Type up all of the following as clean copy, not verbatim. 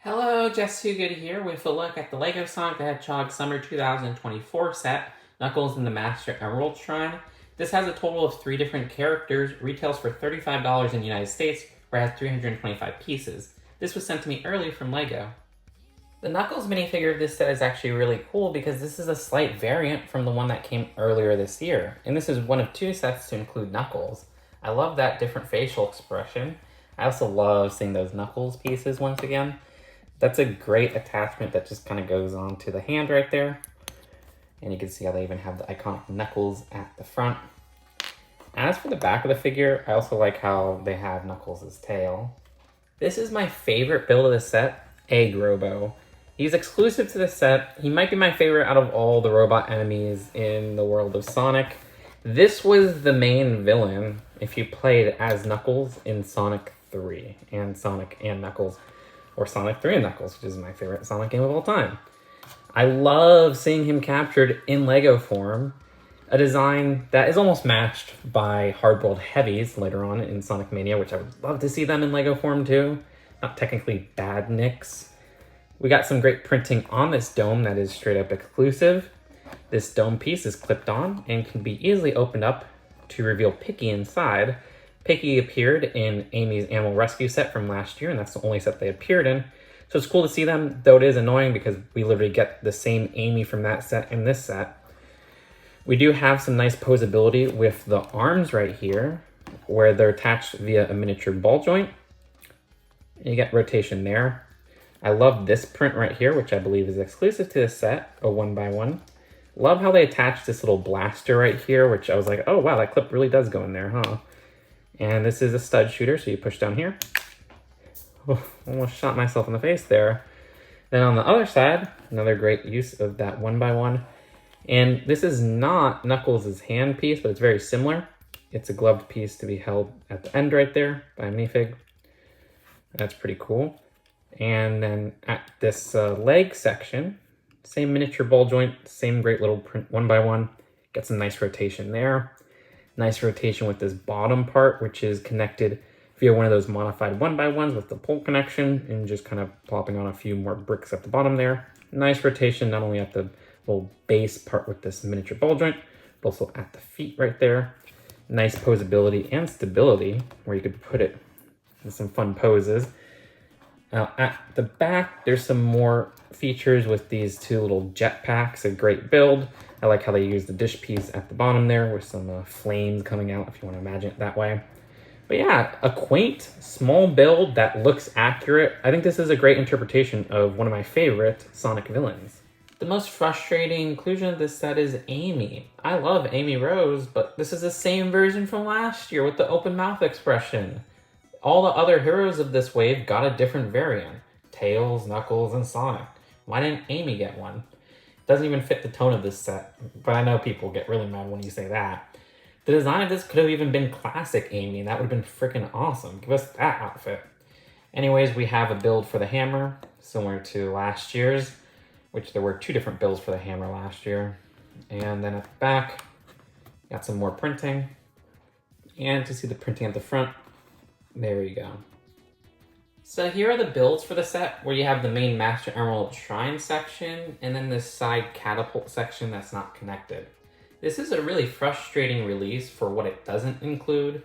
Hello, Jess Too Good here with a look at the LEGO Sonic the Hedgehog Summer 2024 set, Knuckles in the Master Emerald Shrine. This has a total of 3 different characters, retails for $35 in the United States, where it has 325 pieces. This was sent to me early from LEGO. The Knuckles minifigure of this set is actually really cool because this is a slight variant from the one that came earlier this year, and this is one of 2 sets to include Knuckles. I love that different facial expression. I also love seeing those Knuckles pieces once again. That's a great attachment that just kind of goes on to the hand right there. And you can see how they even have the iconic Knuckles at the front. As for the back of the figure, I also like how they have Knuckles' tail. This is my favorite build of the set, EGGROBO. He's exclusive to the set. He might be my favorite out of all the robot enemies in the world of Sonic. This was the main villain if you played as Knuckles in Sonic 3 and Sonic and Knuckles. Or Sonic 3 and Knuckles, which is my favorite Sonic game of all time. I love seeing him captured in LEGO form, a design that is almost matched by Hardboiled Heavies later on in Sonic Mania, which I would love to see them in LEGO form too. Not technically bad nicks. We got some great printing on this dome that is straight up exclusive. This dome piece is clipped on and can be easily opened up to reveal Picky inside. Picky appeared in Amy's Animal Rescue set from last year, and that's the only set they appeared in. So it's cool to see them, though it is annoying because we literally get the same Amy from that set in this set. We do have some nice posability with the arms right here, where they're attached via a miniature ball joint. You get rotation there. I love this print right here, which I believe is exclusive to this set, a 1x1. Love how they attach this little blaster right here, which I was like, oh wow, that clip really does go in there, huh? And this is a stud shooter, so you push down here. Oh, almost shot myself in the face there. Then on the other side, another great use of that 1x1. And this is not Knuckles' hand piece, but it's very similar. It's a gloved piece to be held at the end right there by a minifig. That's pretty cool. And then at this leg section, same miniature ball joint, same great little print 1x1. Got some nice rotation there. Nice rotation with this bottom part, which is connected via one of those modified 1x1s with the pole connection and just kind of plopping on a few more bricks at the bottom there. Nice rotation, not only at the little base part with this miniature ball joint, but also at the feet right there. Nice posability and stability where you could put it in some fun poses. Now at the back, there's some more features with these 2 little jetpacks, a great build. I like how they use the dish piece at the bottom there with some flames coming out, if you want to imagine it that way. But yeah, a quaint, small build that looks accurate. I think this is a great interpretation of one of my favorite Sonic villains. The most frustrating inclusion of this set is Amy. I love Amy Rose, but this is the same version from last year with the open mouth expression. All the other heroes of this wave got a different variant. Tails, Knuckles, and Sonic. Why didn't Amy get one? Doesn't even fit the tone of this set, but I know people get really mad when you say that. The design of this could have even been classic Amy, and that would have been freaking awesome. Give us that outfit. Anyways, we have a build for the hammer, similar to last year's, which there were 2 different builds for the hammer last year. And then at the back, got some more printing. And to see the printing at the front, there you go. So here are the builds for the set, where you have the main Master Emerald Shrine section, and then this side catapult section that's not connected. This is a really frustrating release for what it doesn't include.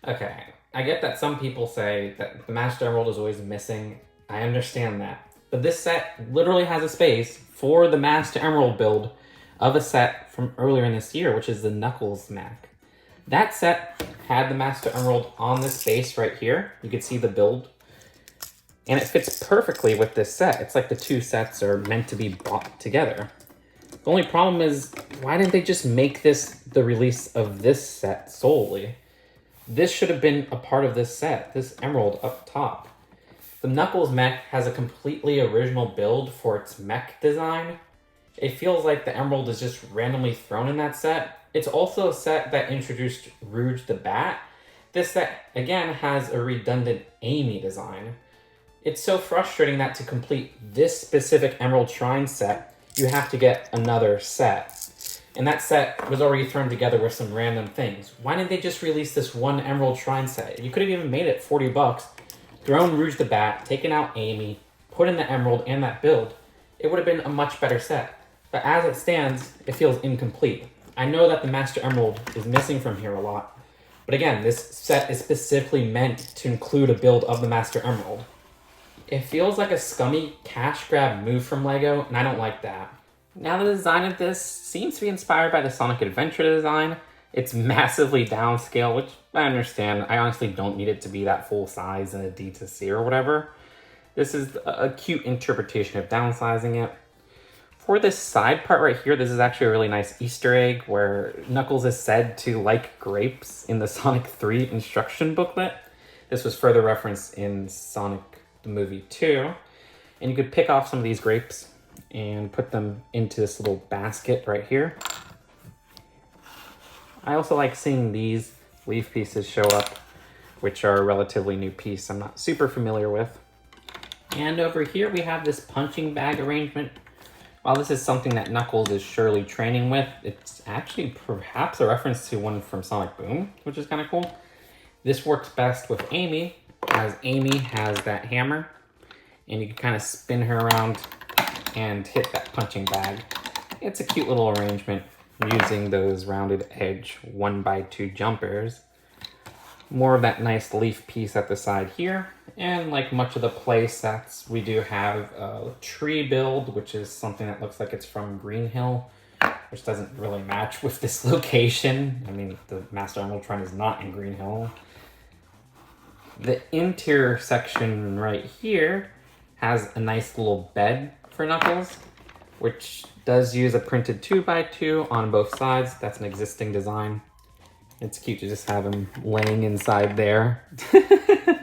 Okay, I get that some people say that the Master Emerald is always missing. I understand that. But this set literally has a space for the Master Emerald build of a set from earlier in this year, which is the Knuckles mech. That set had the Master Emerald on this space right here. You can see the build. And it fits perfectly with this set. It's like the 2 sets are meant to be bought together. The only problem is, why didn't they just make this the release of this set solely? This should have been a part of this set, this emerald up top. The Knuckles mech has a completely original build for its mech design. It feels like the emerald is just randomly thrown in that set. It's also a set that introduced Rouge the Bat. This set, again, has a redundant Amy design. It's so frustrating that to complete this specific Emerald Shrine set, you have to get another set. And that set was already thrown together with some random things. Why didn't they just release this one Emerald Shrine set? You could have even made it $40, thrown Rouge the Bat, taken out Amy, put in the emerald and that build, it would have been a much better set. But as it stands, it feels incomplete. I know that the Master Emerald is missing from here a lot, but again, this set is specifically meant to include a build of the Master Emerald. It feels like a scummy cash grab move from LEGO, and I don't like that. Now the design of this seems to be inspired by the Sonic Adventure design. It's massively downscale, which I understand. I honestly don't need it to be that full size in a D2C or whatever. This is a cute interpretation of downsizing it. For this side part right here, this is actually a really nice Easter egg where Knuckles is said to like grapes in the Sonic 3 instruction booklet. This was further referenced in Sonic the Movie 2. And you could pick off some of these grapes and put them into this little basket right here. I also like seeing these leaf pieces show up, which are a relatively new piece I'm not super familiar with. And over here we have this punching bag arrangement. While this is something that Knuckles is surely training with, it's actually perhaps a reference to one from Sonic Boom, which is kind of cool. This works best with Amy, as Amy has that hammer, and you can kind of spin her around and hit that punching bag. It's a cute little arrangement using those rounded edge 1x2 jumpers. More of that nice leaf piece at the side here. And like much of the play sets, we do have a tree build, which is something that looks like it's from Green Hill, which doesn't really match with this location. I mean, the Master Emerald Shrine is not in Green Hill. The interior section right here has a nice little bed for Knuckles, which does use a printed 2x2 on both sides. That's an existing design. It's cute to just have him laying inside there.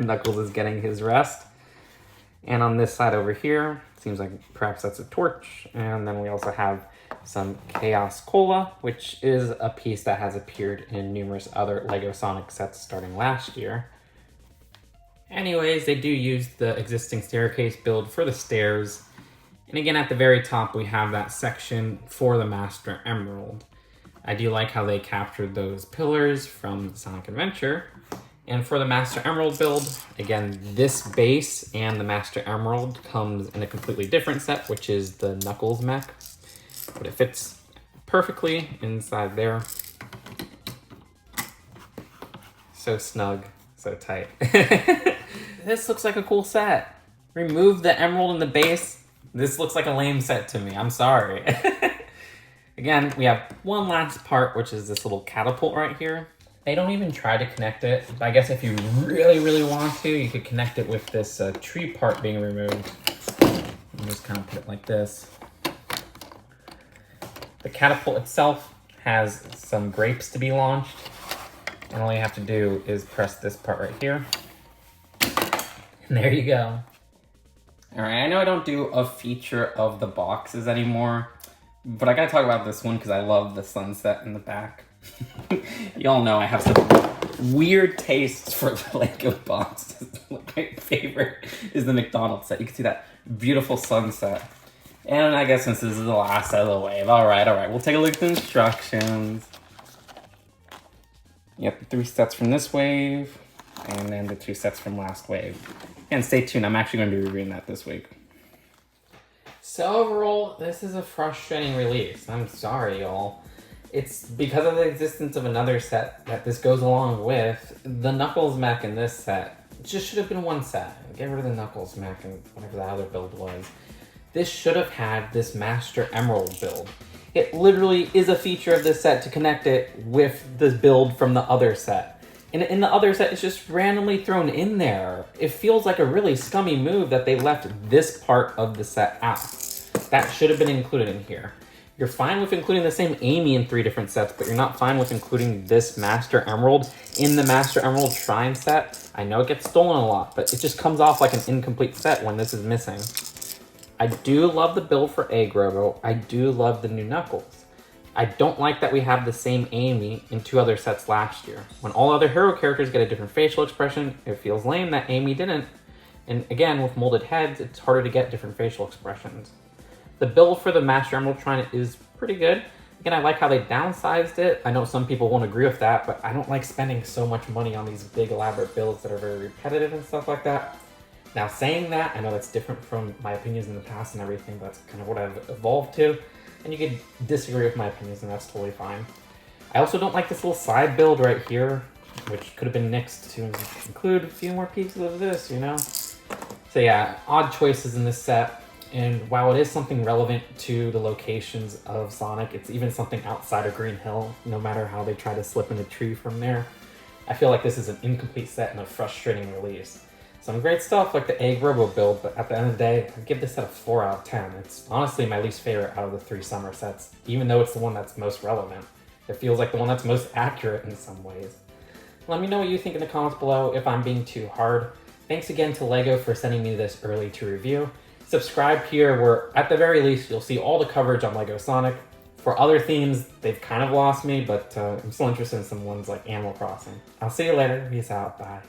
Knuckles is getting his rest. And on this side over here, seems like perhaps that's a torch. And then we also have some Chaos Cola, which is a piece that has appeared in numerous other LEGO Sonic sets starting last year. Anyways, they do use the existing staircase build for the stairs. And again, at the very top, we have that section for the Master Emerald. I do like how they captured those pillars from Sonic Adventure. And for the Master Emerald build, again, this base and the Master Emerald comes in a completely different set, which is the Knuckles mech. But it fits perfectly inside there. So snug, so tight. This looks like a cool set. Remove the emerald in the base. This looks like a lame set to me, I'm sorry. Again, we have one last part, which is this little catapult right here. They don't even try to connect it. I guess if you really, really want to, you could connect it with this tree part being removed. And just kind of put it like this. The catapult itself has some grapes to be launched. And all you have to do is press this part right here. And there you go. All right, I know I don't do a feature of the boxes anymore, but I gotta talk about this one because I love the sunset in the back. Y'all know I have some weird tastes for the LEGO boxes. My favorite is the McDonald's set. You can see that beautiful sunset. And I guess since this is the last out of the wave, all right, we'll take a look at the instructions. Yep, the 3 sets from this wave, and then the 2 sets from last wave. And stay tuned, I'm actually going to be reviewing that this week. So overall, this is a frustrating release. I'm sorry, y'all. It's because of the existence of another set that this goes along with. The Knuckles mech in this set just should have been one set. Get rid of the Knuckles mech and whatever the other build was. This should have had this Master Emerald build. It literally is a feature of this set to connect it with the build from the other set. And in the other set, it's just randomly thrown in there. It feels like a really scummy move that they left this part of the set out. That should have been included in here. You're fine with including the same Amy in 3 different sets, but you're not fine with including this Master Emerald in the Master Emerald Shrine set. I know it gets stolen a lot, but it just comes off like an incomplete set when this is missing. I do love the build for EGGROBO. I do love the new Knuckles. I don't like that we have the same Amy in 2 other sets last year. When all other hero characters get a different facial expression, it feels lame that Amy didn't. And again, with molded heads, it's harder to get different facial expressions. The build for the Master Emerald Shrine is pretty good. Again, I like how they downsized it. I know some people won't agree with that, but I don't like spending so much money on these big elaborate builds that are very repetitive and stuff like that. Now, saying that, I know that's different from my opinions in the past and everything, but that's kind of what I've evolved to. And you could disagree with my opinions, and that's totally fine. I also don't like this little side build right here, which could have been nixed to include a few more pieces of this, you know? So yeah, odd choices in this set. And while it is something relevant to the locations of Sonic, it's even something outside of Green Hill, no matter how they try to slip in a tree from there. I feel like this is an incomplete set and a frustrating release. Some great stuff like the EGGROBO build, but at the end of the day, I give this set a 4 out of 10. It's honestly my least favorite out of the 3 summer sets, even though it's the one that's most relevant. It feels like the one that's most accurate in some ways. Let me know what you think in the comments below if I'm being too hard. Thanks again to LEGO for sending me this early to review. Subscribe here where, at the very least, you'll see all the coverage on LEGO Sonic. For other themes, they've kind of lost me, but I'm still interested in some ones like Animal Crossing. I'll see you later. Peace out. Bye.